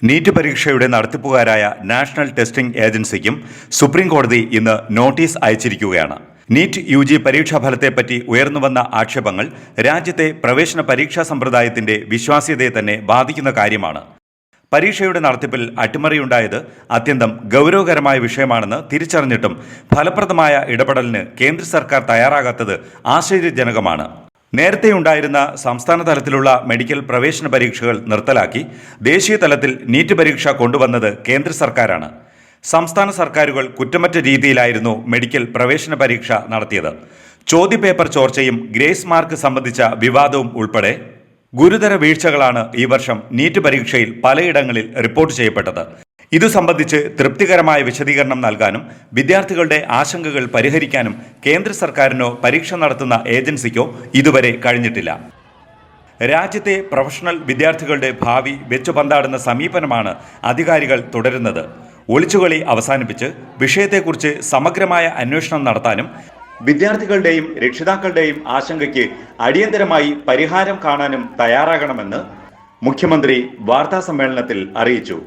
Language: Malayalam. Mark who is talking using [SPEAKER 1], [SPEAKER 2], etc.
[SPEAKER 1] നീറ്റ് പരീക്ഷയുടെ നടത്തിപ്പുകാരായ നാഷണൽ ടെസ്റ്റിംഗ് ഏജൻസിക്കും സുപ്രീം കോടതി ഇന്ന് നോട്ടീസ് അയച്ചിരിക്കുകയാണ്. നീറ്റ് യുജി പരീക്ഷാഫലത്തെപ്പറ്റി ഉയർന്നുവന്ന ആക്ഷേപങ്ങൾ രാജ്യത്തെ പ്രവേശന പരീക്ഷാ സമ്പ്രദായത്തിന്റെ വിശ്വാസ്യതയെ തന്നെ ബാധിക്കുന്ന കാര്യമാണ്. പരീക്ഷയുടെ നടത്തിപ്പിൽ അട്ടിമറിയുണ്ടായത് അത്യന്തം ഗൗരവകരമായ വിഷയമാണെന്ന് തിരിച്ചറിഞ്ഞിട്ടും ഫലപ്രദമായ ഇടപെടലിന് കേന്ദ്ര സർക്കാർ തയ്യാറാകാത്തത് ആശ്ചര്യജനകമാണ്. നേരത്തെയുണ്ടായിരുന്ന സംസ്ഥാന തലത്തിലുള്ള മെഡിക്കൽ പ്രവേശന പരീക്ഷകൾ നിർത്തലാക്കി ദേശീയ തലത്തിൽ നീറ്റ് പരീക്ഷ കൊണ്ടുവന്നത് കേന്ദ്ര സർക്കാരാണ്. സംസ്ഥാന സർക്കാരുകൾ കുറ്റമറ്റ രീതിയിലായിരുന്നു മെഡിക്കൽ പ്രവേശന പരീക്ഷ നടത്തിയത്. ചോദ്യപേപ്പർ ചോർച്ചയും ഗ്രേസ് മാർക്ക് സംബന്ധിച്ച വിവാദവും ഉൾപ്പെടെ ഗുരുതര വീഴ്ചകളാണ് ഈ വർഷം നീറ്റ് പരീക്ഷയിൽ പലയിടങ്ങളിൽ റിപ്പോർട്ട് ചെയ്യപ്പെട്ടത്. ഇതു സംബന്ധിച്ച് തൃപ്തികരമായ വിശദീകരണം നൽകാനും വിദ്യാർത്ഥികളുടെ ആശങ്കകൾ പരിഹരിക്കാനും കേന്ദ്ര സർക്കാരിനോ പരീക്ഷ നടത്തുന്ന ഏജൻസിക്കോ ഇതുവരെ കഴിഞ്ഞിട്ടില്ല. രാജ്യത്തെ പ്രൊഫഷണൽ വിദ്യാർത്ഥികളുടെ ഭാവി വെച്ചുപന്താടുന്ന സമീപനമാണ് അധികാരികൾ തുടരുന്നത്. ഒളിച്ചുകളി അവസാനിപ്പിച്ച് വിഷയത്തെക്കുറിച്ച് സമഗ്രമായ അന്വേഷണം നടത്താനും വിദ്യാർത്ഥികളുടെയും രക്ഷിതാക്കളുടെയും ആശങ്കയ്ക്ക് അടിയന്തരമായി പരിഹാരം കാണാനും തയ്യാറാകണമെന്ന് മുഖ്യമന്ത്രി വാർത്താസമ്മേളനത്തിൽ അറിയിച്ചു.